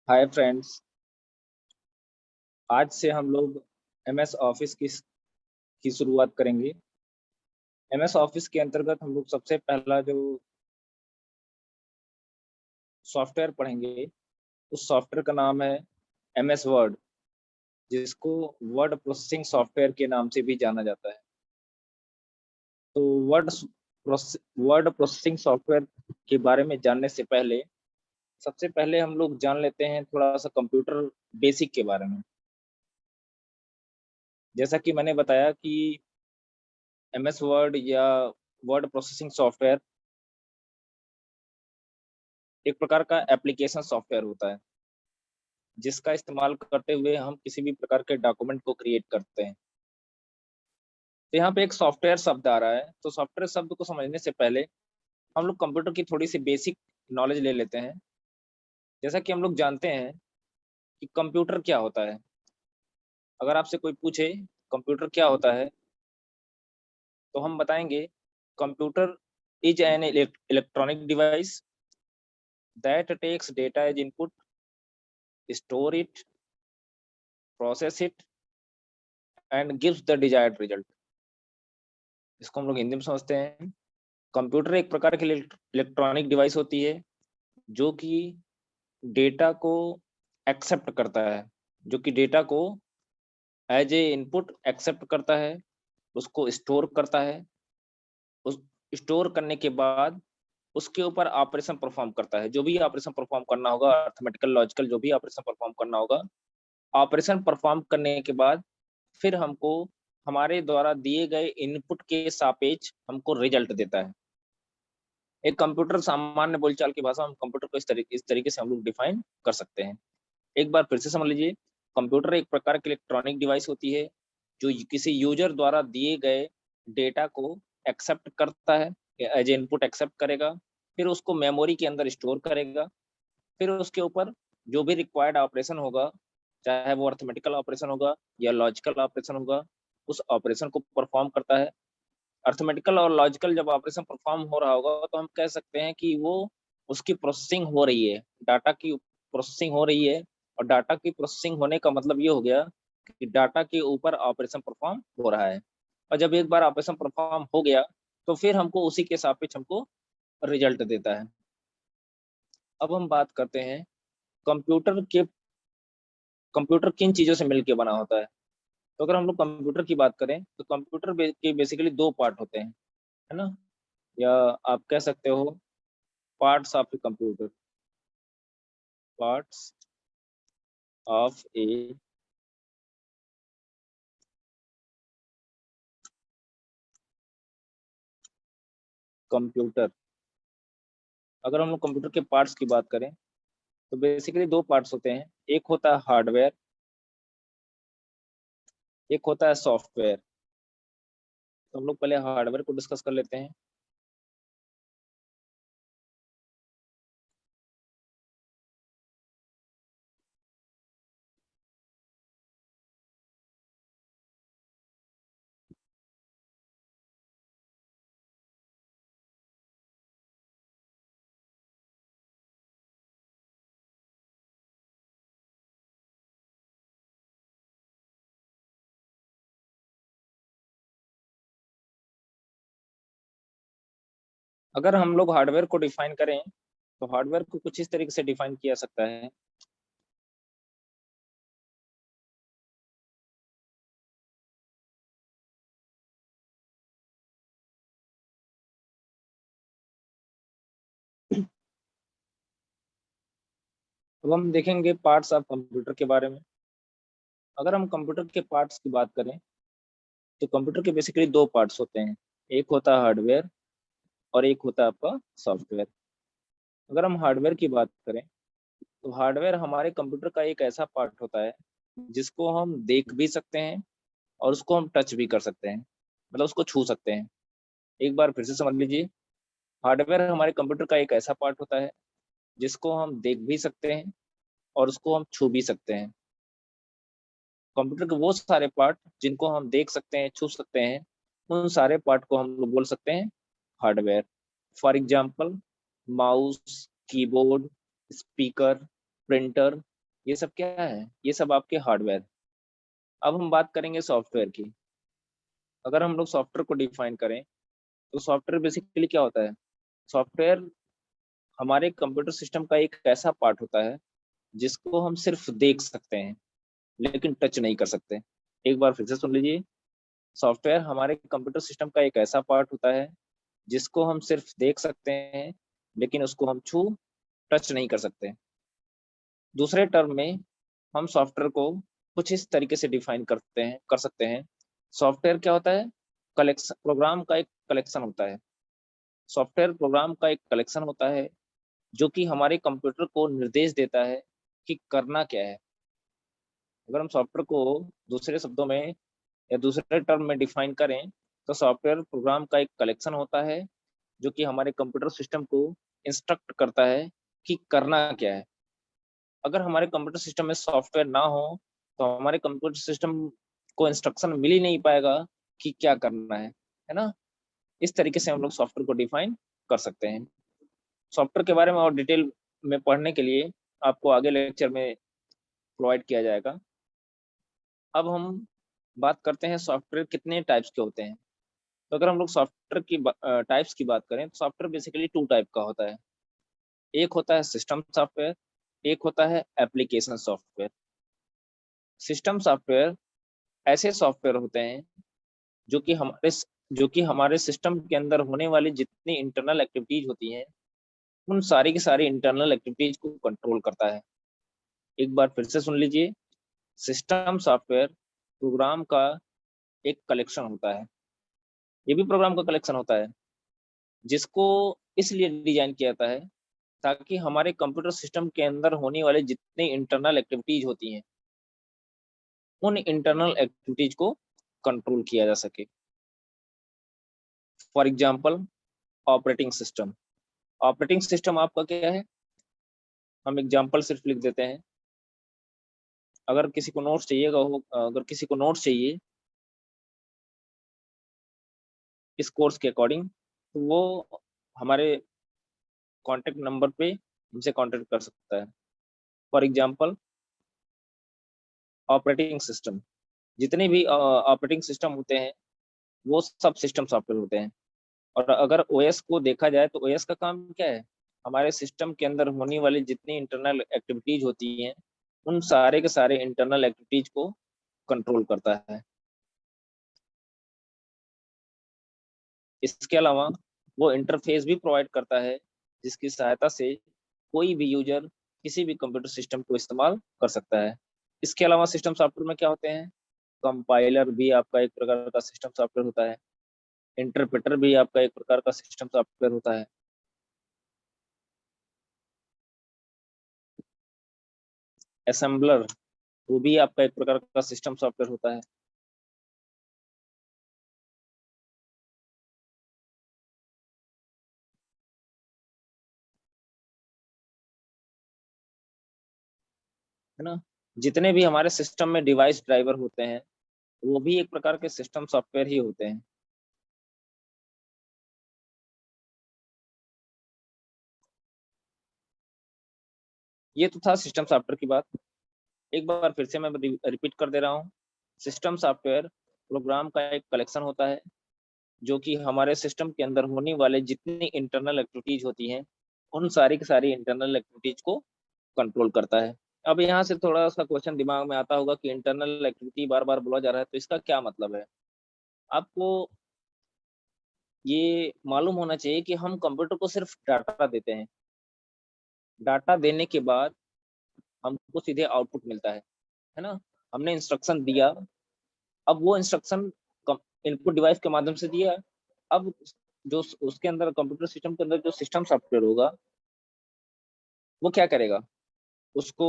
Hi friends. आज से हम लोग एमएस ऑफिस की शुरुआत करेंगे। एमएस ऑफिस के अंतर्गत हम लोग सबसे पहला जो सॉफ्टवेयर पढ़ेंगे उस सॉफ्टवेयर का नाम है एमएस वर्ड, जिसको वर्ड प्रोसेसिंग सॉफ्टवेयर के नाम से भी जाना जाता है। तो वर्ड प्रोसेसिंग सॉफ्टवेयर के बारे में जानने से पहले सबसे पहले हम लोग जान लेते हैं थोड़ा सा कंप्यूटर बेसिक के बारे में। जैसा कि मैंने बताया कि एमएस वर्ड या वर्ड प्रोसेसिंग सॉफ्टवेयर एक प्रकार का एप्लीकेशन सॉफ्टवेयर होता है, जिसका इस्तेमाल करते हुए हम किसी भी प्रकार के डॉक्यूमेंट को क्रिएट करते हैं। तो यहाँ पे एक सॉफ्टवेयर शब्द आ रहा है, तो सॉफ्टवेयर शब्द को समझने से पहले हम लोग कंप्यूटर की थोड़ी सी बेसिक नॉलेज ले लेते हैं। जैसा कि हम लोग जानते हैं कि कंप्यूटर क्या होता है। अगर आपसे कोई पूछे कंप्यूटर क्या होता है, तो हम बताएंगे computer is an electronic device that takes data as input, store it, process it and gives the desired result. इसको हम लोग हिंदी में समझते हैं। कंप्यूटर एक प्रकार की इलेक्ट्रॉनिक डिवाइस होती है जो कि डेटा को एक्सेप्ट करता है, जो कि डेटा को एज ए इनपुट एक्सेप्ट करता है, उसको स्टोर करता है, उस स्टोर करने के बाद उसके ऊपर ऑपरेशन परफॉर्म करता है। जो भी ऑपरेशन परफॉर्म करना होगा, अर्थमेटिकल लॉजिकल जो भी ऑपरेशन परफॉर्म करना होगा, ऑपरेशन परफॉर्म करने के बाद फिर हमको हमारे द्वारा दिए गए इनपुट के सापेक्ष हमको रिजल्ट देता है। एक कंप्यूटर सामान्य बोलचाल की भाषा में कंप्यूटर को इस तरीके से हम लोग डिफाइन कर सकते हैं। एक बार फिर से समझ लीजिए, कंप्यूटर एक प्रकार की इलेक्ट्रॉनिक डिवाइस होती है जो किसी यूजर द्वारा दिए गए डेटा को एक्सेप्ट करता है, एज इनपुट एक्सेप्ट करेगा, फिर उसको मेमोरी के अंदर स्टोर करेगा, फिर उसके ऊपर जो भी रिक्वायर्ड ऑपरेशन होगा, चाहे वो अर्थमेटिकल ऑपरेशन होगा या लॉजिकल ऑपरेशन होगा, उस ऑपरेशन को परफॉर्म करता है। अर्थमेटिकल और लॉजिकल जब ऑपरेशन परफॉर्म हो रहा होगा तो हम कह सकते हैं कि वो उसकी प्रोसेसिंग हो रही है, डाटा की प्रोसेसिंग हो रही है। और डाटा की प्रोसेसिंग होने का मतलब ये हो गया कि डाटा के ऊपर ऑपरेशन परफॉर्म हो रहा है। और जब एक बार ऑपरेशन परफॉर्म हो गया तो फिर हमको उसी के सापेक्ष हमको रिजल्ट देता है। अब हम बात करते हैं कंप्यूटर किन चीजों से मिलकर बना होता है। तो अगर हम लोग कंप्यूटर की बात करें तो कंप्यूटर के बेसिकली दो पार्ट होते हैं, है ना, या आप कह सकते हो parts of a computer. Parts of a computer. अगर हम लोग कंप्यूटर के पार्ट्स की बात करें तो बेसिकली दो पार्ट्स होते हैं, एक होता है हार्डवेयर, एक होता है सॉफ्टवेयर। तो हम लोग पहले हार्डवेयर को डिस्कस कर लेते हैं। अगर हम लोग हार्डवेयर को डिफाइन करें तो हार्डवेयर को कुछ इस तरीके से डिफाइन किया सकता है। अब हम देखेंगे पार्ट्स ऑफ कंप्यूटर के बारे में। अगर हम कंप्यूटर के पार्ट्स की बात करें तो कंप्यूटर के बेसिकली दो पार्ट्स होते हैं, एक होता है हार्डवेयर और एक होता है आपका सॉफ्टवेयर। अगर हम हार्डवेयर की बात करें तो हार्डवेयर हमारे कंप्यूटर का एक ऐसा पार्ट होता है जिसको हम देख भी सकते हैं और उसको हम टच भी कर सकते हैं, मतलब उसको छू सकते हैं। एक बार फिर से समझ लीजिए, हार्डवेयर हमारे कंप्यूटर का एक ऐसा पार्ट होता है जिसको हम देख भी सकते हैं और उसको हम छू भी सकते हैं। कंप्यूटर के वो सारे पार्ट जिनको हम देख सकते हैं, छू सकते हैं, उन सारे पार्ट को हम लोग बोल सकते हैं hardware. For example mouse, keyboard, speaker, printer, ये सब क्या है? ये सब आपके हार्डवेयर। अब हम बात करेंगे सॉफ्टवेयर की। अगर हम लोग सॉफ्टवेयर को डिफाइन करें तो सॉफ्टवेयर बेसिकली क्या होता है? सॉफ्टवेयर हमारे कंप्यूटर सिस्टम का एक ऐसा पार्ट होता है जिसको हम सिर्फ देख सकते हैं लेकिन टच नहीं कर सकते। एक बार फिर से सुन लीजिए। सॉफ्टवेयर हमारे कंप्यूटर सिस्टम का एक ऐसा पार्ट होता है जिसको हम सिर्फ देख सकते हैं लेकिन उसको हम छू टच नहीं कर सकते। दूसरे टर्म में हम सॉफ्टवेयर को कुछ इस तरीके से डिफाइन कर सकते हैं। सॉफ्टवेयर क्या होता है? कलेक्शन, प्रोग्राम का एक कलेक्शन होता है। सॉफ्टवेयर प्रोग्राम का एक कलेक्शन होता है जो कि हमारे कंप्यूटर को निर्देश देता है कि करना क्या है। अगर हम सॉफ्टवेयर को दूसरे शब्दों में या दूसरे टर्म में डिफाइन करें तो सॉफ्टवेयर प्रोग्राम का एक कलेक्शन होता है जो कि हमारे कंप्यूटर सिस्टम को इंस्ट्रक्ट करता है कि करना क्या है। अगर हमारे कंप्यूटर सिस्टम में सॉफ्टवेयर ना हो तो हमारे कंप्यूटर सिस्टम को इंस्ट्रक्शन मिल ही नहीं पाएगा कि क्या करना है ना? इस तरीके से हम लोग सॉफ्टवेयर को डिफाइन कर सकते हैं। सॉफ्टवेयर के बारे में और डिटेल में पढ़ने के लिए आपको आगे लेक्चर में प्रोवाइड किया जाएगा। अब हम बात करते हैं सॉफ्टवेयर कितने टाइप्स के होते हैं। तो अगर हम लोग सॉफ्टवेयर की टाइप्स की बात करें तो सॉफ्टवेयर बेसिकली टू टाइप का होता है। एक होता है सिस्टम सॉफ्टवेयर, एक होता है एप्लीकेशन सॉफ्टवेयर। सिस्टम सॉफ्टवेयर ऐसे सॉफ्टवेयर होते हैं जो कि हमारे जो कि हमारे सिस्टम के अंदर होने वाली जितनी इंटरनल एक्टिविटीज होती हैं उन सारी की सारी इंटरनल एक्टिविटीज को कंट्रोल करता है। एक बार फिर से सुन लीजिए। सिस्टम सॉफ्टवेयर प्रोग्राम का एक कलेक्शन होता है। ये भी प्रोग्राम का कलेक्शन होता है जिसको इसलिए डिजाइन किया जाता है ताकि हमारे कंप्यूटर सिस्टम के अंदर होने वाले जितनी इंटरनल एक्टिविटीज होती हैं उन इंटरनल एक्टिविटीज को कंट्रोल किया जा सके। For example operating system. Operating system आपका क्या है? हम एग्जांपल सिर्फ लिख देते हैं। अगर किसी को नोट्स चाहिएगा हो, अगर किसी को नोट्स चाहिए इस कोर्स के अकॉर्डिंग तो वो हमारे कॉन्टेक्ट नंबर पे हमसे कॉन्टेक्ट कर सकता है। फॉर एग्जांपल ऑपरेटिंग सिस्टम, जितने भी ऑपरेटिंग सिस्टम होते हैं वो सब सिस्टम सॉफ्टवेयर होते हैं। और अगर ओएस को देखा जाए तो ओएस का काम क्या है? हमारे सिस्टम के अंदर होने वाली जितनी इंटरनल एक्टिविटीज होती हैं उन सारे के सारे इंटरनल एक्टिविटीज को कंट्रोल करता है। इसके अलावा वो इंटरफेस भी प्रोवाइड करता है जिसकी सहायता से कोई भी यूजर किसी भी कंप्यूटर सिस्टम को इस्तेमाल कर सकता है। इसके अलावा सिस्टम सॉफ्टवेयर में क्या होते हैं? कंपाइलर भी आपका एक प्रकार का सिस्टम सॉफ्टवेयर होता है। इंटरप्रेटर भी आपका एक प्रकार का सिस्टम सॉफ्टवेयर होता है। असेंबलर वो भी आपका एक प्रकार का सिस्टम सॉफ्टवेयर होता है। है ना? जितने भी हमारे सिस्टम में डिवाइस ड्राइवर होते हैं वो भी एक प्रकार के सिस्टम सॉफ्टवेयर ही होते हैं। ये तो था सिस्टम सॉफ्टवेयर की बात। एक बार फिर से मैं रिपीट कर दे रहा हूँ। सिस्टम सॉफ्टवेयर प्रोग्राम का एक कलेक्शन होता है जो कि हमारे सिस्टम के अंदर होने वाले जितनी इंटरनल एक्टिविटीज होती हैं उन सारी की सारी इंटरनल एक्टिविटीज को कंट्रोल करता है। अब यहाँ से थोड़ा सा क्वेश्चन दिमाग में आता होगा कि इंटरनल एक्टिविटी बार बार बोला जा रहा है तो इसका क्या मतलब है? आपको ये मालूम होना चाहिए कि हम कंप्यूटर को सिर्फ डाटा देते हैं। डाटा देने के बाद हमको सीधे आउटपुट मिलता है ना? हमने इंस्ट्रक्शन दिया, अब वो इंस्ट्रक्शन इनपुट डिवाइस के माध्यम से दिया। अब जो उसके अंदर कंप्यूटर सिस्टम के अंदर जो सिस्टम सॉफ्टवेयर होगा वो क्या करेगा? उसको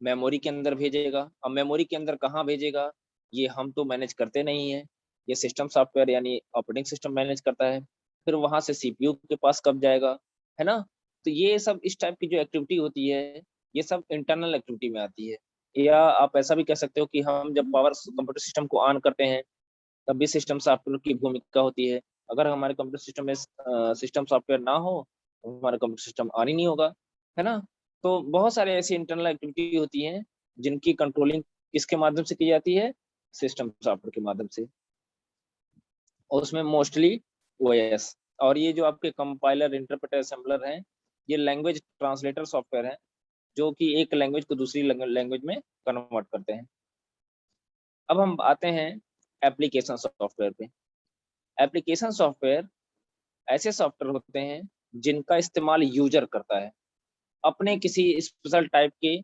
मेमोरी के अंदर भेजेगा। अब मेमोरी के अंदर कहाँ भेजेगा ये हम तो मैनेज करते नहीं है, ये सिस्टम सॉफ्टवेयर यानी ऑपरेटिंग सिस्टम मैनेज करता है। फिर वहां से सीपीयू के पास कब जाएगा, है ना? तो ये सब इस टाइप की जो एक्टिविटी होती है ये सब इंटरनल एक्टिविटी में आती है। या आप ऐसा भी कह सकते हो कि हम जब पावर कंप्यूटर सिस्टम को ऑन करते हैं तब भी सिस्टम सॉफ्टवेयर की भूमिका होती है। अगर हमारे कंप्यूटर सिस्टम में सिस्टम सॉफ्टवेयर ना हो तो हमारा कंप्यूटर सिस्टम ऑन ही नहीं होगा, है ना? तो बहुत सारे ऐसी इंटरनल एक्टिविटी होती हैं जिनकी कंट्रोलिंग किसके माध्यम से की जाती है, सिस्टम सॉफ्टवेयर के माध्यम से, और उसमें मोस्टली ओएस। और ये जो आपके कंपाइलर, इंटरप्रेटर, असेंबलर हैं, ये लैंग्वेज ट्रांसलेटर सॉफ्टवेयर हैं जो कि एक लैंग्वेज को दूसरी लैंग्वेज में कन्वर्ट करते हैं। अब हम आते हैं एप्लीकेशन सॉफ्टवेयर पे। एप्लीकेशन सॉफ्टवेयर ऐसे सॉफ्टवेयर होते हैं जिनका इस्तेमाल यूजर करता है अपने किसी स्पेशल टाइप के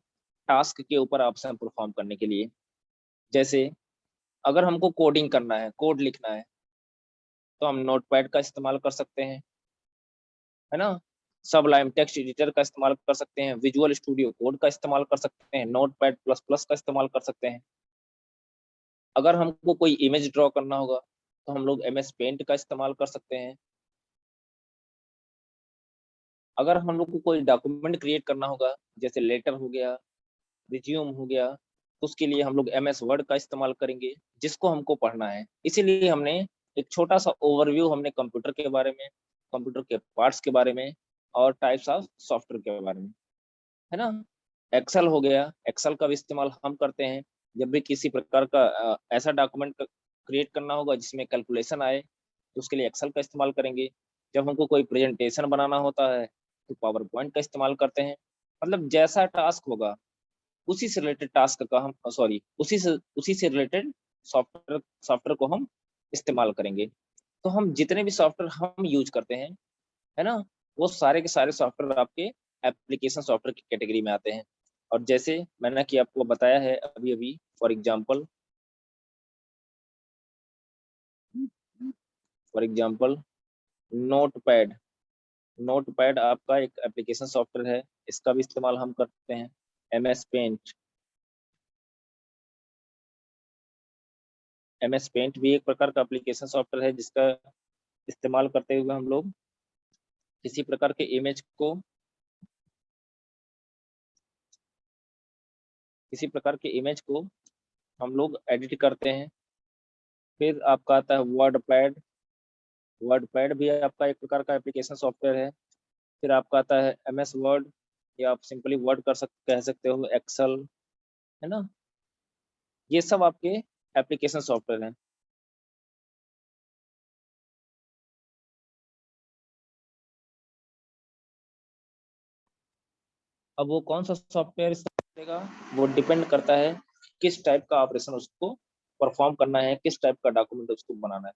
टास्क के ऊपर ऑप्शन परफॉर्म करने के लिए। जैसे अगर हमको कोडिंग करना है, कोड लिखना है, तो हम नोटपैड का इस्तेमाल कर सकते हैं, है ना। सबलाइम टेक्स्ट एडिटर का इस्तेमाल कर सकते हैं, विजुअल स्टूडियो कोड का इस्तेमाल कर सकते हैं, नोटपैड प्लस प्लस का इस्तेमाल कर सकते हैं। अगर हमको कोई इमेज ड्रॉ करना होगा तो हम लोग MS पेंट का इस्तेमाल कर सकते हैं। अगर हम लोग को कोई डॉक्यूमेंट क्रिएट करना होगा, जैसे लेटर हो गया, रिज्यूम हो गया, तो उसके लिए हम लोग MS वर्ड का इस्तेमाल करेंगे, जिसको हमको पढ़ना है। इसीलिए हमने एक छोटा सा ओवरव्यू हमने कंप्यूटर के बारे में, कंप्यूटर के पार्ट्स के बारे में और टाइप्स ऑफ सॉफ्टवेयर के बारे में, है ना। एक्सेल हो गया, एक्सेल का भी इस्तेमाल हम करते हैं जब भी किसी प्रकार का ऐसा डॉक्यूमेंट क्रिएट करना होगा जिसमें कैलकुलेशन आए, तो उसके लिए एक्सेल का इस्तेमाल करेंगे। जब हमको कोई प्रेजेंटेशन बनाना होता है तो पावर पॉइंट का इस्तेमाल करते हैं। मतलब जैसा टास्क होगा उसी से रिलेटेड टास्क का हम सॉरी उसी से रिलेटेड सॉफ्टवेयर सॉफ्टवेयर को हम इस्तेमाल करेंगे। तो हम जितने भी सॉफ्टवेयर हम यूज करते हैं, है ना, वो सारे के सारे सॉफ्टवेयर आपके एप्लीकेशन सॉफ्टवेयर की कैटेगरी में आते हैं। और जैसे मैंने कि आपको बताया है अभी अभी, फॉर एग्जांपल नोटपैड। नोटपैड आपका एक एप्लीकेशन सॉफ्टवेयर है, इसका भी इस्तेमाल हम करते हैं। MS पेंट, MS पेंट भी एक प्रकार का एप्लीकेशन सॉफ्टवेयर है जिसका इस्तेमाल करते हुए हम लोग किसी प्रकार के इमेज को, किसी प्रकार के इमेज को हम लोग एडिट करते हैं। फिर आपका आता है वर्डपैड। वर्डपैड भी आपका एक प्रकार का एप्लीकेशन सॉफ्टवेयर है। फिर आपका आता है MS वर्ड, या आप सिंपली वर्ड कह सकते हो, एक्सेल, है ना। ये सब आपके एप्लीकेशन सॉफ्टवेयर हैं। अब वो कौन सा सॉफ्टवेयर इस्तेमाल करेगा, वो डिपेंड करता है किस टाइप का ऑपरेशन उसको परफॉर्म करना है, किस टाइप का डॉक्यूमेंट उसको बनाना है।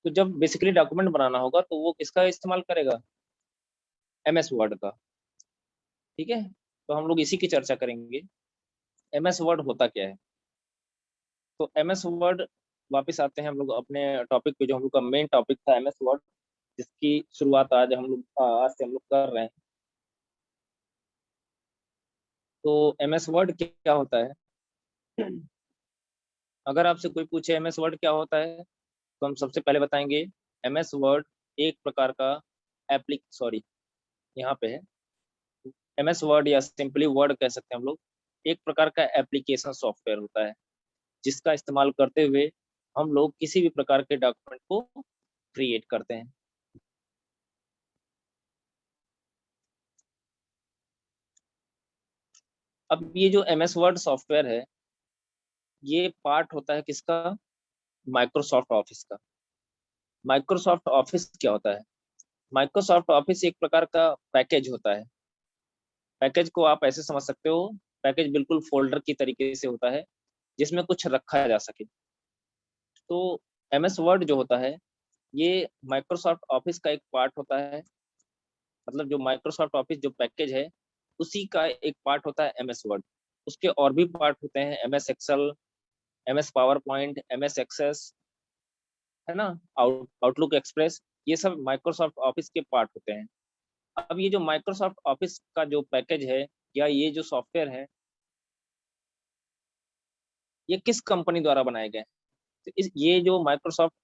तो जब बेसिकली डॉक्यूमेंट बनाना होगा तो वो किसका इस्तेमाल करेगा, MS वर्ड का। ठीक है, तो हम लोग इसी की चर्चा करेंगे। MS वर्ड होता क्या है। तो MS वर्ड, वापस आते हैं हम लोग अपने टॉपिक पे, जो हम लोग का मेन टॉपिक था MS वर्ड, जिसकी शुरुआत आज से हम लोग कर रहे हैं। तो MS वर्ड क्या होता है। अगर आपसे कोई पूछे MS वर्ड क्या होता है, तो हम सबसे पहले बताएंगे MS वर्ड एक प्रकार का यहाँ पे है। MS वर्ड या सिंपली वर्ड कह सकते हैं हम लोग, एक प्रकार का एप्लीकेशन सॉफ्टवेयर होता है जिसका इस्तेमाल करते हुए हम लोग किसी भी प्रकार के डॉक्यूमेंट को क्रिएट करते हैं। अब ये जो MS वर्ड सॉफ्टवेयर है, ये पार्ट होता है किसका, माइक्रोसॉफ्ट ऑफिस का। माइक्रोसॉफ्ट ऑफिस क्या होता है, माइक्रोसॉफ्ट ऑफिस एक प्रकार का पैकेज होता है। पैकेज को आप ऐसे समझ सकते हो, पैकेज बिल्कुल फोल्डर की तरीके से होता है जिसमें कुछ रखा जा सके। तो MS वर्ड जो होता है, ये माइक्रोसॉफ्ट ऑफिस का एक पार्ट होता है। मतलब जो माइक्रोसॉफ्ट ऑफिस जो पैकेज है, उसी का एक पार्ट होता है MS वर्ड। उसके और भी पार्ट होते हैं, MS Excel, MS PowerPoint, MS Access, है ना, आउटलुक एक्सप्रेस, ये सब माइक्रोसॉफ्ट ऑफिस के पार्ट होते हैं। अब ये जो माइक्रोसॉफ्ट ऑफिस का जो पैकेज है या ये जो सॉफ्टवेयर है, ये किस कंपनी द्वारा बनाए गए हैं। तो ये जो माइक्रोसॉफ्ट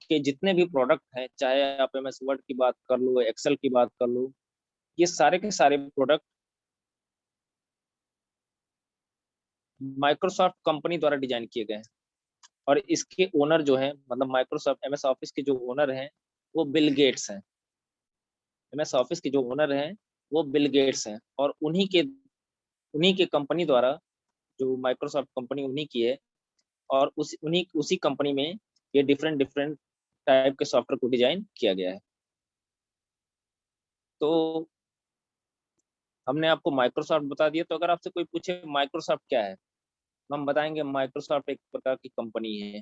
के जितने भी प्रोडक्ट हैं, चाहे आप MS वर्ड की बात कर लो, एक्सेल की बात कर लो, ये सारे के सारे प्रोडक्ट माइक्रोसॉफ्ट कंपनी द्वारा डिजाइन किए गए हैं। और इसके ओनर जो है, मतलब माइक्रोसॉफ्ट MS ऑफिस के जो ओनर हैं, वो बिल गेट्स हैं। MS ऑफिस के जो ओनर हैं वो बिल गेट्स हैं, और उन्हीं के कंपनी द्वारा, जो माइक्रोसॉफ्ट कंपनी उन्हीं की है, और उसी कंपनी में ये डिफरेंट डिफरेंट टाइप के सॉफ्टवेयर को डिजाइन किया गया है। तो हमने आपको माइक्रोसॉफ्ट बता दिया, तो अगर आपसे कोई पूछे माइक्रोसॉफ्ट क्या है, तो हम बताएंगे माइक्रोसॉफ्ट एक प्रकार की कंपनी है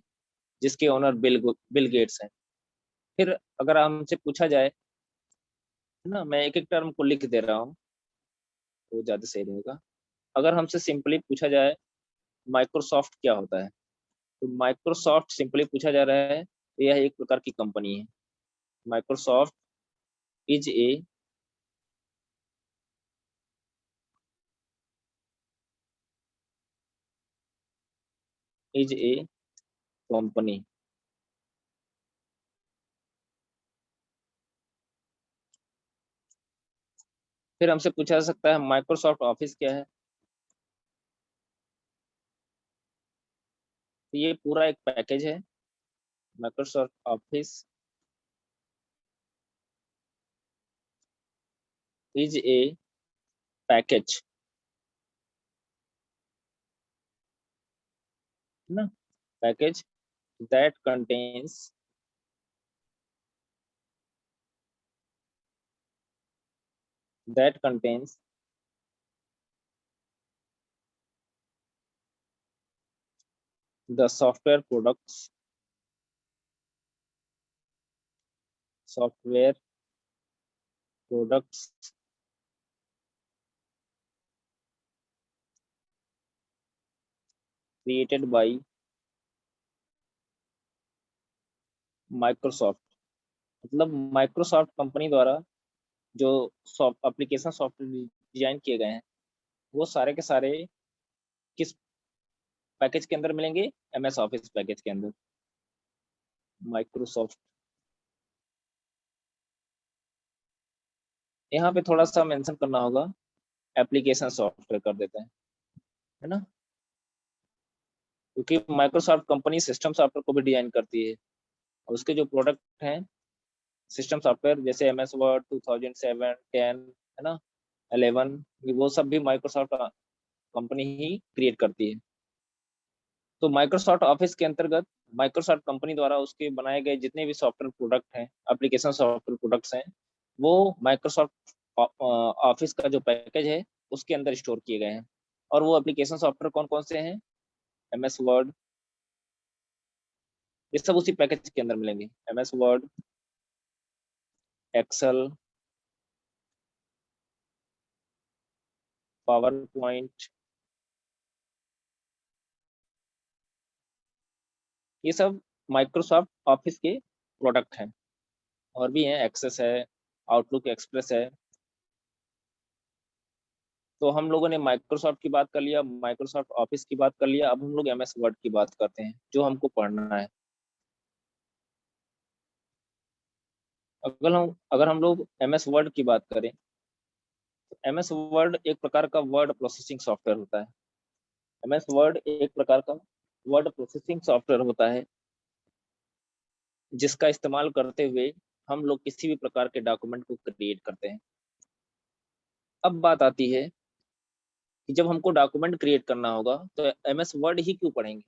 जिसके ओनर बिल गेट्स हैं। फिर अगर हमसे पूछा जाए, है ना, मैं एक एक टर्म को लिख दे रहा हूँ तो ज्यादा सही रहेगा। अगर हमसे सिंपली पूछा जाए माइक्रोसॉफ्ट क्या होता है, तो माइक्रोसॉफ्ट सिंपली पूछा जा रहा है तो यह एक प्रकार की कंपनी है। Microsoft is a is a company. फिर हमसे पूछा जा सकता है माइक्रोसॉफ्ट ऑफिस क्या है, तो ये पूरा एक पैकेज है। Microsoft office is a package, है ना, package that contains that contains the software products created by Microsoft. मतलब माइक्रोसॉफ्ट कंपनी द्वारा जो एप्लीकेशन सॉफ्टवेयर डिजाइन किए गए हैं, वो सारे के सारे किस पैकेज के अंदर मिलेंगे? एमएस ऑफिस पैकेज के अंदर। माइक्रोसॉफ्ट, यहाँ पे थोड़ा सा मेंशन करना होगा, एप्लीकेशन सॉफ्टवेयर कर देते हैं, है ना, क्योंकि माइक्रोसॉफ्ट कंपनी सिस्टम सॉफ्टवेयर को भी डिजाइन करती है, और उसके जो प्रोडक्ट हैं सिस्टम सॉफ्टवेयर, जैसे एम एस वर्ड 2007, 10, है ना, 11, वो सब भी माइक्रोसॉफ्ट कंपनी ही क्रिएट करती है। तो माइक्रोसॉफ्ट ऑफिस के अंतर्गत माइक्रोसॉफ्ट कंपनी द्वारा उसके बनाए गए जितने भी सॉफ्टवेयर प्रोडक्ट हैं, एप्लीकेशन सॉफ्टवेयर प्रोडक्ट्स हैं, वो माइक्रोसॉफ्ट ऑफिस का जो पैकेज है उसके अंदर स्टोर किए गए हैं। और वो एप्लीकेशन सॉफ्टवेयर कौन कौन से हैं? एम एस वर्ड, ये सब उसी पैकेज के अंदर मिलेंगे। M S Word, Excel, PowerPoint, ये सब माइक्रोसॉफ्ट ऑफिस के प्रोडक्ट हैं। और भी हैं, एक्सेस है, आउटलुक एक्सप्रेस है। तो हम लोगों ने माइक्रोसॉफ्ट की बात कर लिया, माइक्रोसॉफ्ट ऑफिस की बात कर लिया, अब हम लोग एमएस वर्ड की बात करते हैं जो हमको पढ़ना है। अगर हम लोग एमएस वर्ड की बात करें, तो एमएस वर्ड एक प्रकार का वर्ड प्रोसेसिंग सॉफ्टवेयर होता है। एमएस वर्ड एक प्रकार का वर्ड प्रोसेसिंग सॉफ्टवेयर होता है जिसका इस्तेमाल करते हुए हम लोग किसी भी प्रकार के डॉक्यूमेंट को क्रिएट करते हैं। अब बात आती है कि जब हमको डॉक्यूमेंट क्रिएट करना होगा तो एमएस वर्ड ही क्यों पढ़ेंगे?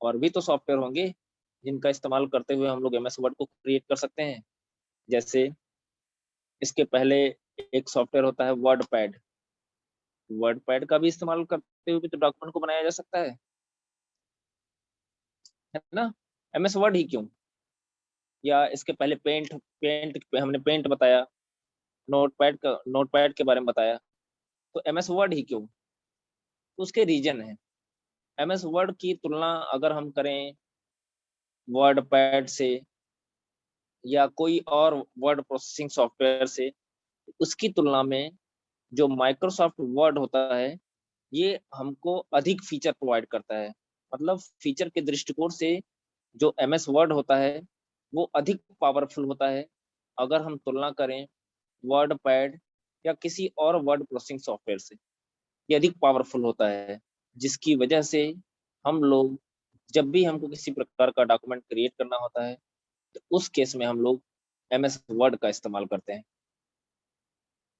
और भी तो सॉफ्टवेयर होंगे जिनका इस्तेमाल करते हुए हम लोग एमएस वर्ड को क्रिएट कर सकते हैं। जैसे इसके पहले एक सॉफ्टवेयर होता है वर्ड पैड। वर्ड पैड का भी इस्तेमाल करते हुए तो डॉक्यूमेंट को बनाया जा सकता है ना। एमएस वर्ड ही क्यों? या इसके पहले पेंट पेंट हमने पेंट बताया, नोटपैड के बारे में बताया, तो एमएस वर्ड ही क्यों? तो उसके रीजन है। एमएस वर्ड की तुलना अगर हम करें वर्ड पैड से या कोई और वर्ड प्रोसेसिंग सॉफ्टवेयर से, उसकी तुलना में जो माइक्रोसॉफ्ट वर्ड होता है ये हमको अधिक फीचर प्रोवाइड करता है। मतलब फीचर के दृष्टिकोण से जो एमएस वर्ड होता है वो अधिक पावरफुल होता है अगर हम तुलना करें वर्ड पैड या किसी और वर्ड प्रोसेसिंग सॉफ्टवेयर से। ये अधिक पावरफुल होता है, जिसकी वजह से हम लोग जब भी हमको किसी प्रकार का डॉक्यूमेंट क्रिएट करना होता है तो उस केस में हम लोग एमएस वर्ड का इस्तेमाल करते हैं।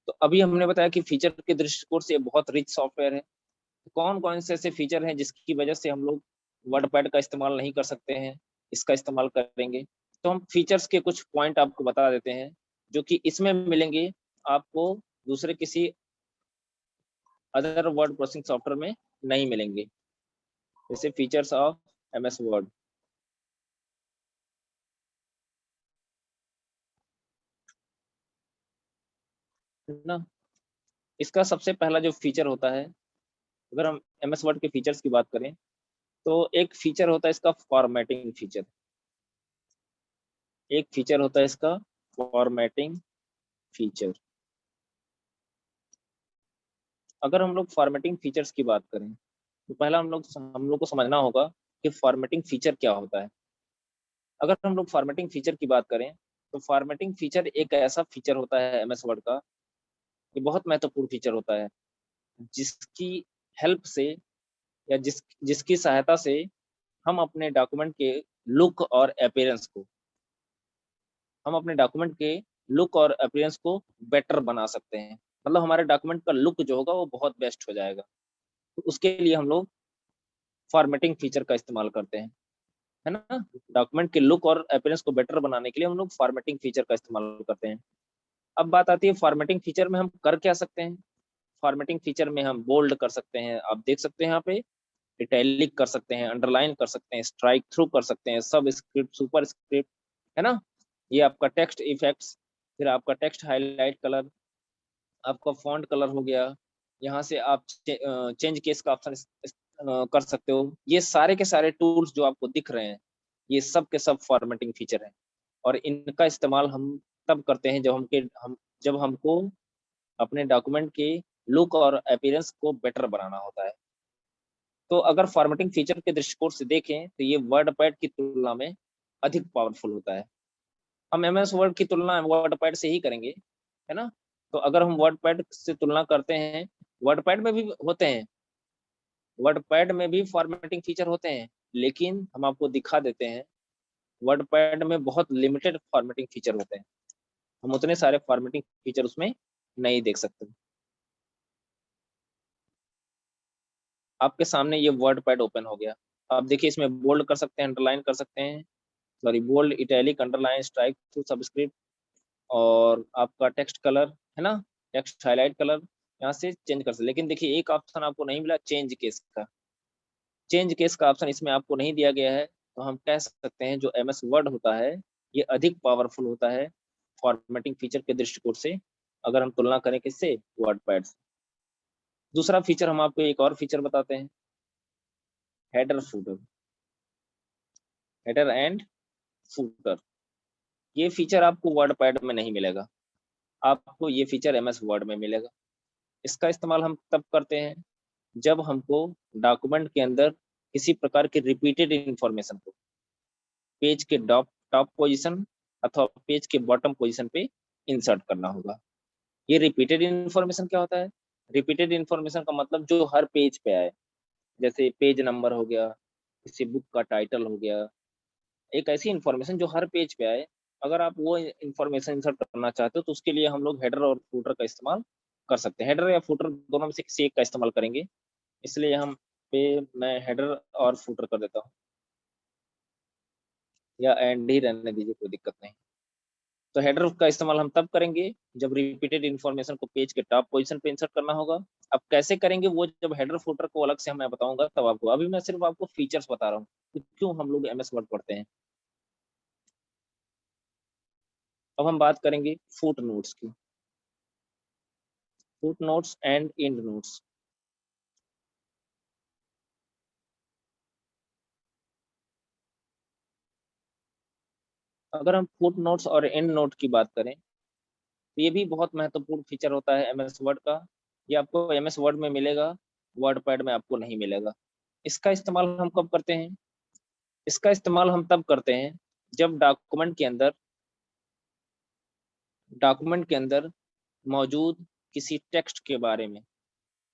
तो अभी हमने बताया कि फीचर के दृष्टिकोण से ये बहुत रिच सॉफ्टवेयर है। कौन कौन से ऐसे फीचर हैं जिसकी वजह से हम लोग वर्डपैड का इस्तेमाल नहीं कर सकते हैं, इसका इस्तेमाल करेंगे? तो हम फीचर्स के कुछ पॉइंट आपको बता देते हैं जो कि इसमें मिलेंगे आपको दूसरे किसी अदर वर्ड प्रोसेसिंग सॉफ्टवेयर में नहीं मिलेंगे। जैसे फीचर्स ऑफ एमएस वर्ड, है ना। इसका सबसे पहला जो फीचर होता है, अगर हम एमएस वर्ड के फीचर्स की बात करें, तो एक फीचर होता है इसका फॉर्मेटिंग फीचर। एक फीचर होता है इसका फॉर्मेटिंग फीचर। अगर हम लोग फॉर्मेटिंग फीचर्स की बात करें, तो पहला हम लोग को समझना होगा कि फॉर्मेटिंग फीचर क्या होता है। अगर हम लोग फॉर्मेटिंग फीचर की बात करें, तो फॉर्मेटिंग फीचर एक ऐसा फीचर होता है एमएस वर्ड का, ये बहुत महत्वपूर्ण फीचर होता है, जिसकी हेल्प से या जिसकी सहायता से हम अपने डॉक्यूमेंट के लुक और अपीयरेंस को हम अपने डॉक्यूमेंट के लुक और अपीयरेंस को बेटर बना सकते हैं। मतलब हमारे डॉक्यूमेंट का लुक जो होगा वो बहुत बेस्ट हो जाएगा। तो उसके लिए हम लोग फॉर्मेटिंग फीचर का इस्तेमाल करते हैं, है ना। डॉक्यूमेंट के लुक और अपीयरेंस को बेटर बनाने के लिए हम लोग फॉर्मेटिंग फीचर का इस्तेमाल करते हैं। अब बात आती है फॉर्मेटिंग फीचर में हम कर क्या सकते हैं। फॉर्मेटिंग फीचर में हम बोल्ड कर सकते हैं, आप देख सकते हैं यहाँ पे, इटैलिक कर सकते हैं, अंडरलाइन कर सकते हैं, स्ट्राइक थ्रू कर सकते हैं, सब स्क्रिप्ट, सुपर स्क्रिप्ट, है ना। ये आपका टेक्स्ट इफेक्ट्स, फिर आपका टेक्स्ट हाईलाइट कलर, आपका फॉन्ट कलर हो गया। यहाँ से आप चेंज केस का ऑप्शन कर सकते हो। ये सारे के सारे टूल्स जो आपको दिख रहे हैं, ये सब के सब फॉर्मेटिंग फीचर हैं। और इनका इस्तेमाल हम तब करते हैं जब हमको अपने डॉक्यूमेंट के लुक और अपीयरेंस को बेटर बनाना होता है। तो अगर फॉर्मेटिंग फीचर के दृष्टिकोण से देखें, तो ये वर्ड पैड की तुलना में अधिक पावरफुल होता है। हम एमएस वर्ड की तुलना वर्ड पैड से ही करेंगे, है ना। तो अगर हम वर्ड पैड से तुलना करते हैं, वर्ड पैड में भी होते हैं, वर्ड पैड में भी फॉर्मेटिंग फीचर होते हैं, लेकिन हम आपको दिखा देते हैं वर्ड पैड में बहुत लिमिटेड फॉर्मेटिंग फीचर होते हैं। हम उतने सारे फॉर्मेटिंग फीचर उसमें नहीं देख सकते। आपके सामने ये वर्ड पैड ओपन हो गया। आप देखिए, इसमें बोल्ड कर सकते हैं, अंडरलाइन कर सकते हैं, sorry, bold, italic, underline, strikethrough, subscript, और आपका टेक्स्ट कलर, है ना, टेक्स्ट हाईलाइट कलर यहाँ से चेंज कर सकते। लेकिन देखिए, एक ऑप्शन आपको नहीं मिला, चेंज केस का। चेंज केस का ऑप्शन इसमें आपको नहीं दिया गया है। तो हम कह सकते हैं जो एमएस वर्ड होता है, ये अधिक पावरफुल होता है फॉर्मेटिंग फीचर के दृष्टिकोण से, अगर हम तुलना करें किससे, वर्ड पैड से। दूसरा फीचर हम आपको एक और फीचर बताते हैं, header footer, header and footer. ये फीचर आपको वर्ड पैड में नहीं मिलेगा, आपको ये फीचर एमएस वर्ड में मिलेगा। इसका इस्तेमाल हम तब करते हैं जब हमको डॉक्यूमेंट के अंदर किसी प्रकार की रिपीटेड इंफॉर्मेशन को पेज के टॉप पोजीशन अथवा पेज के बॉटम पोजीशन पे इंसर्ट करना होगा। ये रिपीटेड इंफॉर्मेशन क्या होता है? रिपीटेड इंफॉर्मेशन का मतलब जो हर पेज पे आए, जैसे पेज नंबर हो गया, किसी बुक का टाइटल हो गया, एक ऐसी इंफॉर्मेशन जो हर पेज पे आए। अगर आप वो इंफॉर्मेशन इंसर्ट करना चाहते हो, तो उसके लिए हम लोग हेडर और फूटर का इस्तेमाल कर सकते हैं। हेडर या फूटर दोनों में से किसी एक का इस्तेमाल करेंगे, इसलिए हम पे मैं हेडर और फूटर कर देता हूँ, या एंड ही रहने दीजिए, कोई दिक्कत नहीं। तो हेडर का इस्तेमाल हम तब करेंगे जब रिपीटेड इन्फॉर्मेशन को पेज के टॉप पोजीशन पे इंसर्ट करना होगा। अब कैसे करेंगे वो, जब हेडर फुटर को अलग से मैं बताऊंगा तब आपको। अभी मैं सिर्फ आपको फीचर्स बता रहा हूँ कि क्यों हम लोग एमएस वर्ड पढ़ते हैं। अब हम बात करेंगे फुट नोट्स की, foot notes and and notes. अगर हम फुट नोट्स और एंड नोट की बात करें, तो ये भी बहुत महत्वपूर्ण फीचर होता है एमएस वर्ड का। ये आपको एमएस वर्ड में मिलेगा, वर्ड पैड में आपको नहीं मिलेगा। इसका इस्तेमाल हम कब करते हैं? इसका इस्तेमाल हम तब करते हैं जब डॉक्यूमेंट के अंदर मौजूद किसी टेक्स्ट के बारे में,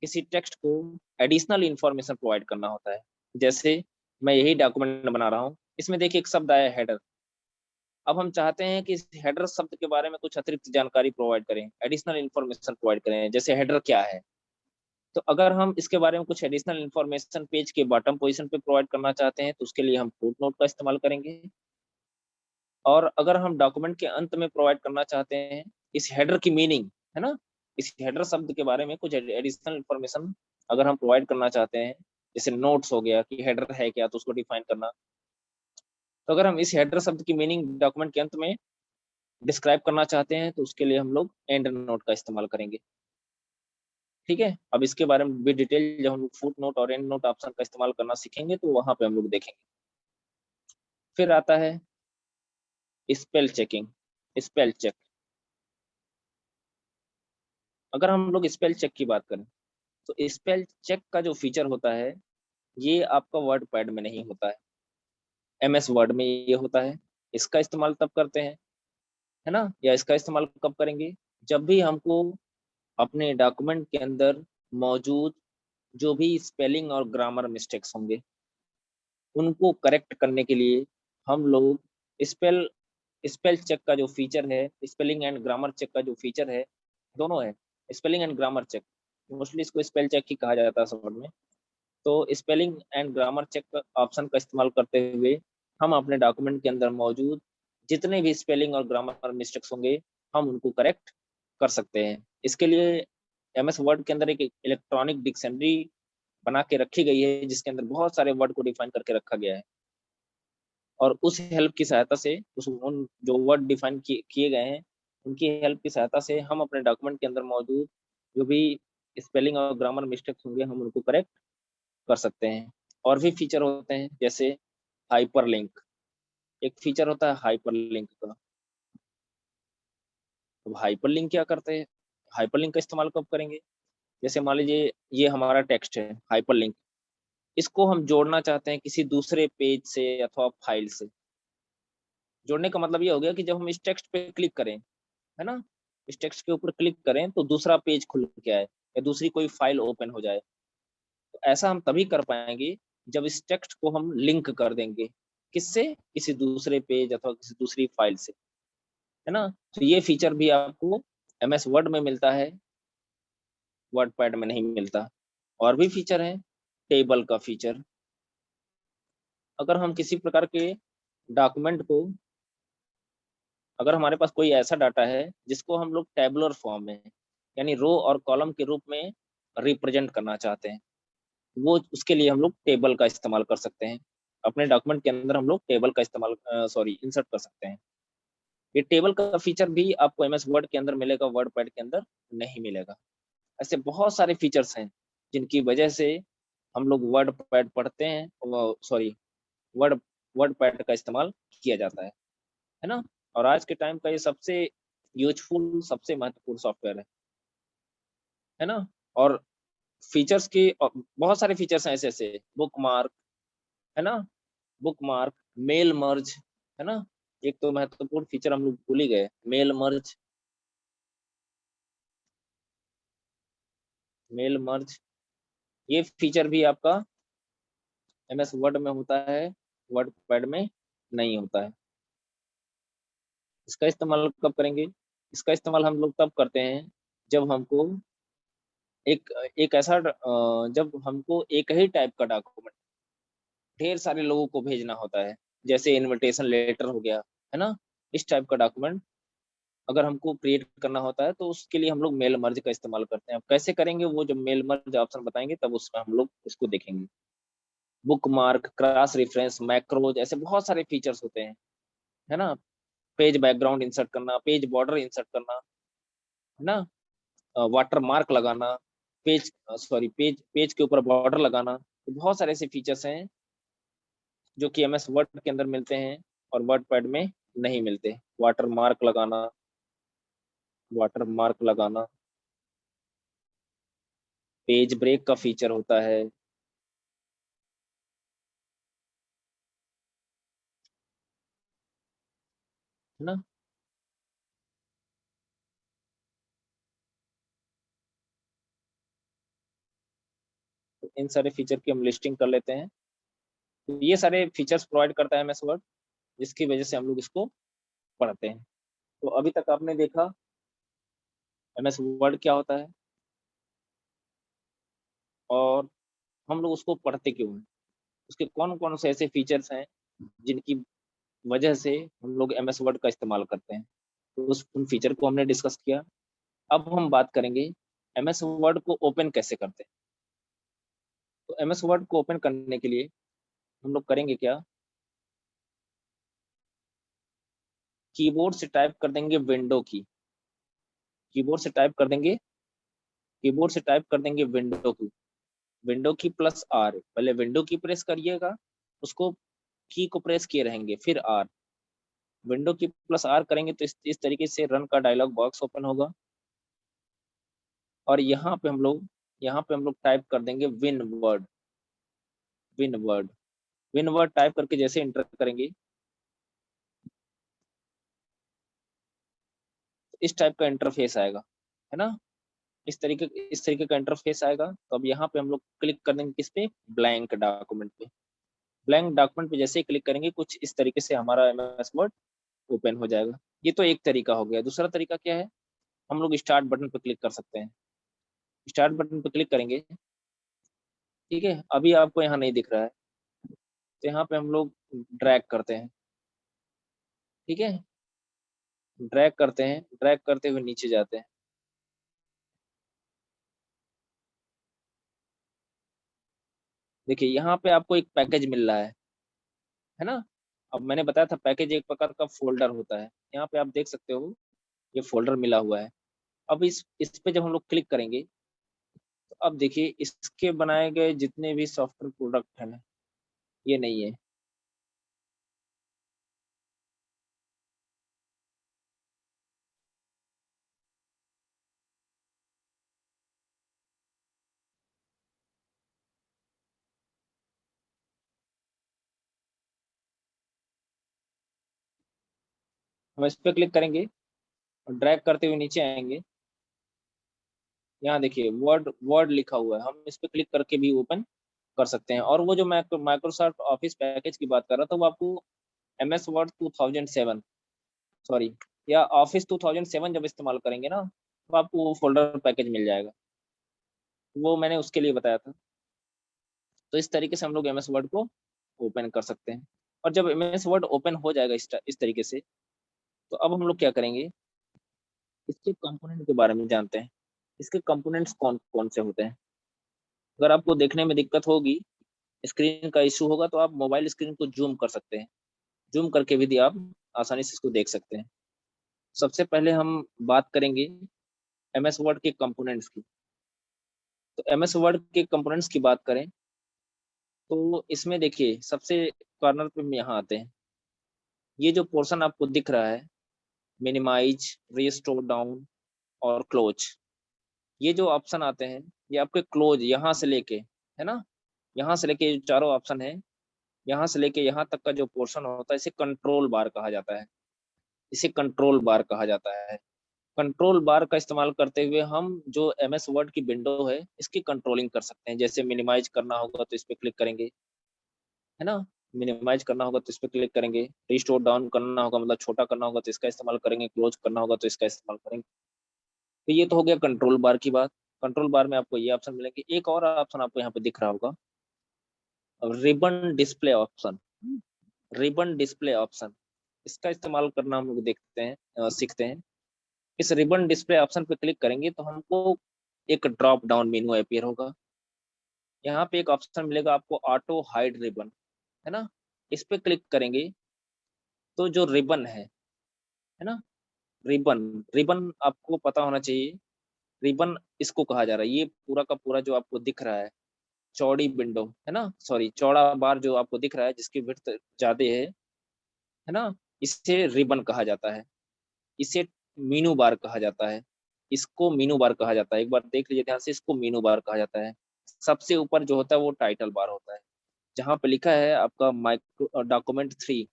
किसी टेक्स्ट को एडिशनल इंफॉर्मेशन प्रोवाइड करना होता है। जैसे मैं यही डॉक्यूमेंट बना रहा हूँ, इसमें देखिए एक शब्द आया हेडर, अब हम चाहते हैं कि इस हेडर शब्द के बारे में कुछ अतिरिक्त जानकारी प्रोवाइड करें, एडिशनल इन्फॉर्मेशन प्रोवाइड करें, जैसे हेडर क्या है। तो अगर हम इसके बारे में कुछ एडिशनल इन्फॉर्मेशन पेज के बॉटम पोजीशन पे प्रोवाइड करना चाहते हैं तो उसके लिए हम फुट नोट का इस्तेमाल करेंगे। और अगर हम डॉक्यूमेंट के अंत में प्रोवाइड करना चाहते हैं इस हेडर की मीनिंग, है ना, इस हेडर शब्द के बारे में कुछ एडिशनल इन्फॉर्मेशन अगर हम प्रोवाइड करना चाहते हैं, जैसे नोट्स हो गया कि हेडर है क्या, तो उसको डिफाइन करना। तो अगर हम इस हेडर शब्द की मीनिंग डॉक्यूमेंट के अंत में डिस्क्राइब करना चाहते हैं तो उसके लिए हम लोग एंड नोट का इस्तेमाल करेंगे। ठीक है, अब इसके बारे में भी डिटेल जब हम लोग फुट नोट और एंड नोट ऑप्शन का इस्तेमाल करना सीखेंगे तो वहां पे हम लोग देखेंगे। फिर आता है स्पेल चेकिंग, स्पेल चेक। अगर हम लोग स्पेल चेक की बात करें तो स्पेल चेक का जो फीचर होता है ये आपका वर्ड पैड में नहीं होता है, एमएस वर्ड में ये होता है। इसका इस्तेमाल तब करते हैं, है ना, या इसका इस्तेमाल कब करेंगे, जब भी हमको अपने डॉक्यूमेंट के अंदर मौजूद जो भी स्पेलिंग और ग्रामर मिस्टेक्स होंगे उनको करेक्ट करने के लिए हम लोग स्पेल स्पेल चेक का जो फीचर है, स्पेलिंग एंड ग्रामर चेक का जो फीचर है, दोनों है, spelling and grammar check, mostly इसको स्पेल चेक ही कहा जाता है शॉर्ट में। तो spelling and grammar check option का इस्तेमाल करते हुए हम अपने डॉक्यूमेंट के अंदर मौजूद जितने भी स्पेलिंग और ग्रामर मिस्टेक्स होंगे हम उनको करेक्ट कर सकते हैं। इसके लिए एमएस वर्ड के अंदर एक इलेक्ट्रॉनिक डिक्शनरी बना के रखी गई है जिसके अंदर बहुत सारे वर्ड को डिफाइन करके रखा गया है। और उस हेल्प की सहायता से उस उन जो वर्ड डिफाइन किए गए हैं उनकी हेल्प की सहायता से हम अपने डॉक्यूमेंट के अंदर मौजूद जो भी स्पेलिंग और ग्रामर मिस्टेक्स होंगे हम उनको करेक्ट कर सकते हैं। और भी फीचर होते हैं जैसे हाइपरलिंक, एक फीचर होता है हाइपरलिंक का। तो हाइपरलिंक क्या करते हैं, हाइपरलिंक का इस्तेमाल कब करेंगे, जैसे मान लीजिए ये हमारा टेक्स्ट है हाइपरलिंक, इसको हम जोड़ना चाहते हैं किसी दूसरे पेज से अथवा फाइल से। जोड़ने का मतलब ये हो गया कि जब हम इस टेक्स्ट पे क्लिक करें, है ना, इस टेक्स्ट के ऊपर क्लिक करें तो दूसरा पेज खुल के आए या दूसरी कोई फाइल ओपन हो जाए। तो ऐसा हम तभी कर पाएंगे जब इस टेक्स्ट को हम लिंक कर देंगे, किससे, किसी दूसरे पेज अथवा किसी दूसरी फाइल से, है ना। तो ये फीचर भी आपको एमएस वर्ड में मिलता है, वर्ड पैड में नहीं मिलता। और भी फीचर है, टेबल का फीचर। अगर हम किसी प्रकार के डॉक्यूमेंट को, अगर हमारे पास कोई ऐसा डाटा है जिसको हम लोग टेबुलर फॉर्म में यानी रो और कॉलम के रूप में रिप्रेजेंट करना चाहते हैं, वो उसके लिए हम लोग टेबल का इस्तेमाल कर सकते हैं। अपने डॉक्यूमेंट के अंदर हम लोग टेबल का इस्तेमाल इंसर्ट कर सकते हैं। ये टेबल का फीचर भी आपको एमएस वर्ड के अंदर मिलेगा, वर्ड पैड के अंदर नहीं मिलेगा। ऐसे बहुत सारे फीचर्स हैं जिनकी वजह से हम लोग वर्ड पैड पढ़ते हैं, वर्ड वर्ड पैड का इस्तेमाल किया जाता है ना। और आज के टाइम का ये सबसे यूजफुल, सबसे महत्वपूर्ण सॉफ्टवेयर है ना। और फीचर्स की बहुत सारे फीचर्स हैं ऐसे ऐसे, बुक मार्क, है ना, बुक मार्क, मेल मर्ज, है ना। एक तो महत्वपूर्ण फीचर हम लोग भूल ही गए, मेल मर्ज, मेल मर्ज, ये फीचर भी आपका एमएस वर्ड में होता है, वर्ड पैड में नहीं होता है। इसका इस्तेमाल कब करेंगे, इसका इस्तेमाल हम लोग तब करते हैं जब हमको एक एक ऐसा जब हमको एक ही टाइप का डॉक्यूमेंट ढेर सारे लोगों को भेजना होता है, जैसे इनविटेशन लेटर हो गया, है ना, इस टाइप का डॉक्यूमेंट अगर हमको क्रिएट करना होता है तो उसके लिए हम लोग मेल मर्ज का इस्तेमाल करते हैं। अब कैसे करेंगे वो जब मेल मर्ज ऑप्शन बताएंगे तब उसमें हम लोग इसको देखेंगे। Book mark, cross reference, macros, ऐसे बहुत सारे फीचर्स होते हैं, है ना। पेज बैकग्राउंड इंसर्ट करना, पेज बॉर्डर इंसर्ट करना, है ना, वाटर मार्क लगाना, पेज पेज के ऊपर बॉर्डर लगाना, तो बहुत सारे ऐसे फीचर्स हैं जो कि एमएस वर्ड के अंदर मिलते हैं और वर्ड पैड में नहीं मिलते। वाटर मार्क लगाना, वाटर मार्क लगाना, पेज ब्रेक का फीचर होता है ना। तो इन सारे फीचर की हम लिस्टिंग कर लेते हैं। तो ये सारे फीचर्स प्रोवाइड करता है एमएस वर्ड जिसकी वजह से हम लोग इसको पढ़ते हैं। तो अभी तक आपने देखा MS वर्ड क्या होता है और हम लोग उसको पढ़ते क्यों हैं, उसके कौन कौन से ऐसे फीचर्स हैं जिनकी वजह से हम लोग MS वर्ड का इस्तेमाल करते हैं। तो उन फीचर को हमने डिस्कस किया। अब हम बात करेंगे MS वर्ड को ओपन कैसे करते हैं। तो MS वर्ड को ओपन करने के लिए हम लोग करेंगे क्या, कीबोर्ड से टाइप कर देंगे विंडो की, कीबोर्ड से टाइप कर देंगे, कीबोर्ड से टाइप कर देंगे विंडो की, विंडो की प्लस आर, पहले विंडो की प्रेस करिएगा, उसको की को प्रेस किए रहेंगे, फिर आर, विंडो की प्लस आर करेंगे तो इस तरीके से रन का डायलॉग बॉक्स ओपन होगा। और यहाँ पे हम लोग टाइप कर देंगे win word, win word, win word type करके जैसे इंटर करेंगे तो इस टाइप का इंटरफेस आएगा, है ना। इस तरीके का इंटरफेस आएगा। तो अब यहाँ पे हम लोग क्लिक कर देंगे किस पे, ब्लैंक डॉक्यूमेंट पे। ब्लैंक डॉक्यूमेंट पे जैसे ही क्लिक करेंगे कुछ इस तरीके से हमारा MS वर्ड ओपन हो जाएगा। ये तो एक तरीका हो गया। दूसरा तरीका क्या है, हम लोग स्टार्ट बटन पे क्लिक कर सकते हैं। स्टार्ट बटन पे क्लिक करेंगे, ठीक है, अभी आपको यहाँ नहीं दिख रहा है तो यहाँ पे हम लोग ड्रैग करते हैं, ठीक है, ड्रैग करते हैं, ड्रैग करते हुए नीचे जाते हैं। देखिए यहाँ पे आपको एक पैकेज मिल रहा है ना। अब मैंने बताया था पैकेज एक प्रकार का फोल्डर होता है, यहाँ पे आप देख सकते हो ये फोल्डर मिला हुआ है। अब इस पे जब हम लोग क्लिक करेंगे तो अब देखिए इसके बनाए गए जितने भी सॉफ्टवेयर प्रोडक्ट हैं ये नहीं है। हम इस पे क्लिक करेंगे और ड्रैग करते हुए नीचे आएंगे। यहाँ देखिए वर्ड वर्ड लिखा हुआ है, हम इस पे क्लिक करके भी ओपन कर सकते हैं। और वो जो मैं माइक्रोसॉफ्ट ऑफिस पैकेज की बात कर रहा था वो आपको MS वर्ड 2007, सॉरी, या ऑफिस 2007 जब इस्तेमाल करेंगे ना तो आपको वो फोल्डर पैकेज मिल जाएगा, वो मैंने उसके लिए बताया था। तो इस तरीके से हम लोग MS वर्ड को ओपन कर सकते हैं। और जब MS वर्ड ओपन हो जाएगा इस तरीके से, तो अब हम लोग क्या करेंगे, इसके कंपोनेंट के बारे में जानते हैं। इसके कंपोनेंट्स कौन कौन से होते हैं। अगर आपको देखने में दिक्कत होगी, स्क्रीन का इशू होगा, तो आप मोबाइल स्क्रीन को जूम कर सकते हैं, जूम करके भी आप आसानी से इसको देख सकते हैं। सबसे पहले हम बात करेंगे MS वर्ड के कंपोनेंट्स की। तो MS वर्ड के कंपोनेंट्स की बात करें तो इसमें देखिए सबसे कॉर्नर पे हम यहाँ आते हैं। ये जो पोर्शन आपको दिख रहा है, मिनिमाइज, रीस्टोर डाउन और क्लोज, ये जो ऑप्शन आते हैं ये आपके क्लोज यहाँ से लेके, है ना, यहाँ से लेके जो चारों ऑप्शन है, यहाँ से लेके यहाँ तक का जो पोर्शन होता है इसे कंट्रोल बार कहा जाता है, इसे कंट्रोल बार कहा जाता है। कंट्रोल बार का इस्तेमाल करते हुए हम जो MS वर्ड की विंडो है इसकी कंट्रोलिंग कर सकते हैं। जैसे मिनिमाइज करना होगा तो इस पे क्लिक करेंगे, है ना, मिनिमाइज करना होगा तो इस पे क्लिक करेंगे, रिस्टोर डाउन करना होगा मतलब छोटा करना होगा तो इसका इस्तेमाल करेंगे, क्लोज करना होगा तो इसका इस्तेमाल करेंगे। तो ये तो हो गया कंट्रोल बार की बात। कंट्रोल बार में आपको ये ऑप्शन मिलेंगे। एक और ऑप्शन आपको यहाँ पे दिख रहा होगा, ribbon display option, ribbon display option, इसका इस्तेमाल करना हम लोग देखते हैं, सीखते हैं। इस रिबन डिस्प्ले ऑप्शन पे क्लिक करेंगे तो हमको एक ड्रॉप डाउन मेनू अपीयर होगा। यहाँ पे एक ऑप्शन मिलेगा आपको ऑटो हाइड रिबन, है ना, इस पे क्लिक करेंगे तो जो रिबन है ना, रिबन, रिबन आपको पता होना चाहिए, रिबन इसको कहा जा रहा है। ये पूरा का पूरा जो आपको दिख रहा है चौड़ी विंडो, है ना, सॉरी चौड़ा बार जो आपको दिख रहा है जिसकी विड्थ ज्यादा है ना, इसे रिबन कहा जाता है। इसे मीनू बार कहा जाता है, इसको मीनू बार कहा जाता है। एक बार देख लीजिए ध्यान से, इसको मीनू बार कहा जाता है। सबसे ऊपर जो होता है वो टाइटल बार होता है, जहाँ पे लिखा है आपका माइक्रो डॉक्यूमेंट 3,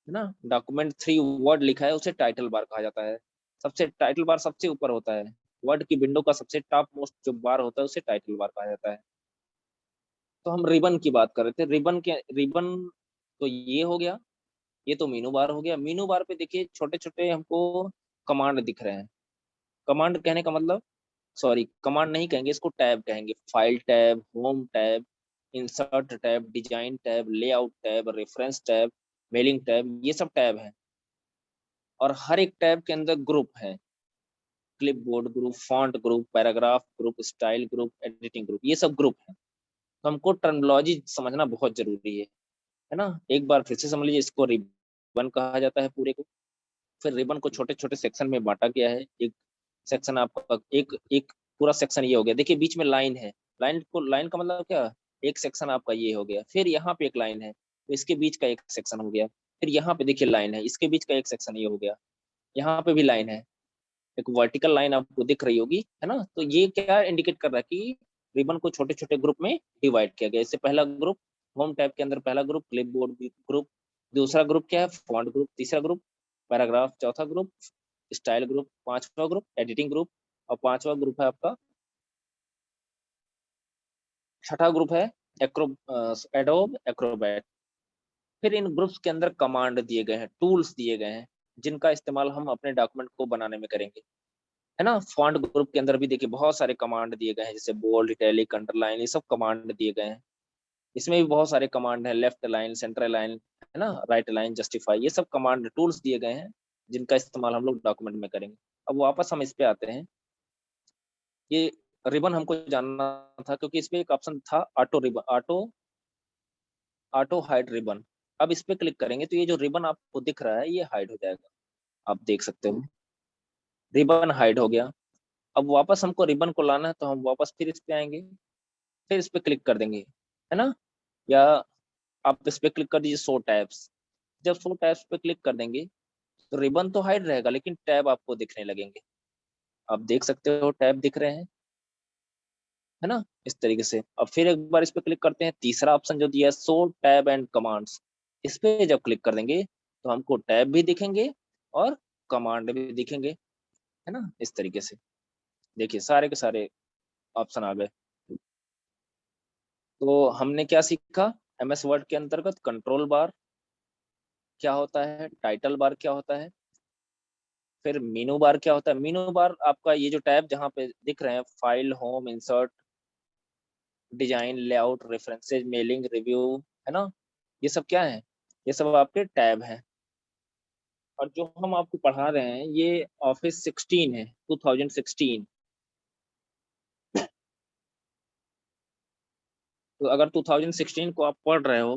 है ना, डॉक्यूमेंट 3 वर्ड लिखा है उसे टाइटल बार कहा जाता है। सबसे टाइटल बार सबसे ऊपर होता है, वर्ड की विंडो का सबसे टॉप मोस्ट जो बार होता है उसे टाइटल बार कहा जाता है। तो हम रिबन की बात कर रहे थे, रिबन तो ये हो गया। ये तो मीनू बार हो गया। मीनू बार पे देखिए छोटे छोटे हमको कमांड दिख रहे हैं। कमांड कहने का मतलब, सॉरी कमांड नहीं कहेंगे इसको, टैब कहेंगे। File tab, home tab, insert tab, design tab, layout tab, reference tab, mailing tab, ये सब टैब हैं। और हर एक टैब के अंदर ग्रुप है। Clipboard group, font group, paragraph group, style group, editing group, ये सब ग्रुप है। तो हमको टर्मिनोलॉजी समझना बहुत जरूरी है ना। एक बार फिर से समझ लीजिए, इसको रिबन कहा जाता है पूरे को। फिर रिबन को छोटे छोटे सेक्शन में बांटा गया है। एक सेक्शन आपका, एक एक पूरा सेक्शन ये हो गया। देखिए बीच में लाइन है। लाइन का मतलब क्या, एक सेक्शन आपका ये हो गया। फिर यहाँ पे एक लाइन है तो इसके बीच का एक सेक्शन हो गया। फिर यहाँ पे देखिए लाइन है, इसके बीच का एक सेक्शन ये हो गया। यहाँ पे भी लाइन है, एक वर्टिकल लाइन आपको दिख रही होगी, है ना। तो ये क्या इंडिकेट कर रहा है कि रिबन को छोटे छोटे ग्रुप में डिवाइड किया गया। इससे पहला ग्रुप, होम टैब के अंदर पहला ग्रुप क्लिपबोर्ड ग्रुप, दूसरा ग्रुप क्या है, फॉन्ट ग्रुप, तीसरा ग्रुप पैराग्राफ, चौथा ग्रुप स्टाइल ग्रुप, पांचवा ग्रुप एडिटिंग ग्रुप, और पांचवा ग्रुप है आपका, छठा ग्रुप है एक्रो एडोब एक्रोबैट। फिर इन ग्रुप्स के अंदर कमांड दिए गए हैं, टूल्स दिए गए हैं, जिनका इस्तेमाल हम अपने डॉक्यूमेंट को बनाने में करेंगे, है ना। फॉन्ट ग्रुप के अंदर भी देखिए बहुत सारे कमांड दिए गए हैं, जैसे बोल्ड, इटैलिक, अंडरलाइन, ये सब कमांड दिए गए हैं। इसमें भी बहुत सारे कमांड हैं, लेफ्ट लाइन, सेंटर लाइन, है ना, राइट लाइन, जस्टिफाई, ये सब कमांड टूल्स दिए गए हैं, जिनका इस्तेमाल हम लोग डॉक्यूमेंट में करेंगे। अब वापस हम इस पे आते हैं। ये रिबन हमको जानना था क्योंकि इस पे एक ऑप्शन था auto ribbon, auto hide ribbon. अब इस पे क्लिक करेंगे तो ये जो रिबन आपको दिख रहा है ये हाइड हो जाएगा। आप देख सकते हो रिबन हाइड हो गया। अब वापस हमको रिबन को लाना है तो हम वापस फिर इस पे आएंगे, फिर इस पे क्लिक कर देंगे, है ना। या आप इस पे क्लिक कर दीजिए शो टैब्स। जब शो टैब्स पे क्लिक कर देंगे तो रिबन तो हाइड रहेगा लेकिन टैब आपको दिखने लगेंगे। आप देख सकते हो टैब दिख रहे हैं, है ना, इस तरीके से। अब फिर एक बार इस पे क्लिक करते हैं, तीसरा ऑप्शन जो दिया है शो टैब एंड कमांड्स, इस पे जब क्लिक कर देंगे तो हमको टैब भी दिखेंगे और कमांड भी दिखेंगे, है ना, इस तरीके से। देखिए सारे के सारे ऑप्शन आ गए। तो हमने क्या सीखा, एमएस वर्ड के अंतर्गत कंट्रोल बार क्या होता है, टाइटल बार क्या होता है, फिर मीनू बार क्या होता है। मीनू बार आपका ये जो टैब जहाँ पे दिख रहे हैं, file, home, insert, design, layout, references, mailing, review, है ना, ये सब क्या है, ये सब आपके टैब हैं। और जो हम आपको पढ़ा रहे हैं ये ऑफिस 16 है, 2016। तो अगर 2016 को आप पढ़ रहे हो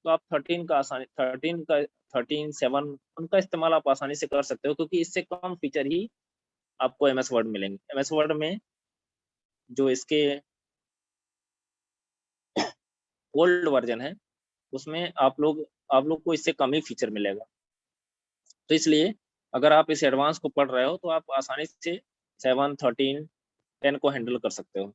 तो आप 13 का आसानी, 13 का, 13, 7 उनका इस्तेमाल आप आसानी से कर सकते हो, क्योंकि इससे कम फीचर ही आपको एमएस वर्ड मिलेंगे। एमएस वर्ड में जो इसके ओल्ड वर्जन है उसमें आप लोग को इससे कम ही फीचर मिलेगा। तो इसलिए अगर आप इस एडवांस को पढ़ रहे हो तो आप आसानी से 7, 13, 10 को हैंडल कर सकते हो।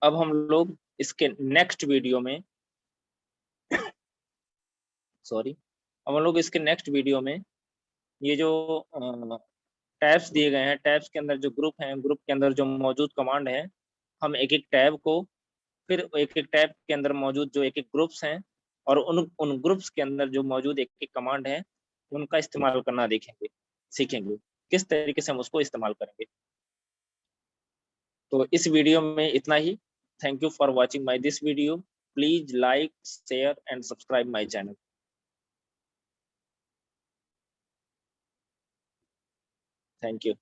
अब हम लोग इसके नेक्स्ट वीडियो में, सॉरी, अब हम लोग इसके नेक्स्ट वीडियो में ये जो टैब्स दिए गए हैं, टैब्स के अंदर जो ग्रुप हैं, ग्रुप के अंदर जो मौजूद कमांड हैं, हम एक एक टैब को, फिर एक एक टैब के अंदर मौजूद जो एक एक ग्रुप्स हैं, और उन उन ग्रुप्स के अंदर जो मौजूद एक एक कमांड है, उनका इस्तेमाल करना देखेंगे, सीखेंगे किस तरीके से हम उसको इस्तेमाल करेंगे। तो इस वीडियो में इतना ही। Thank you for watching my this video. Please like, share and subscribe my channel. Thank you.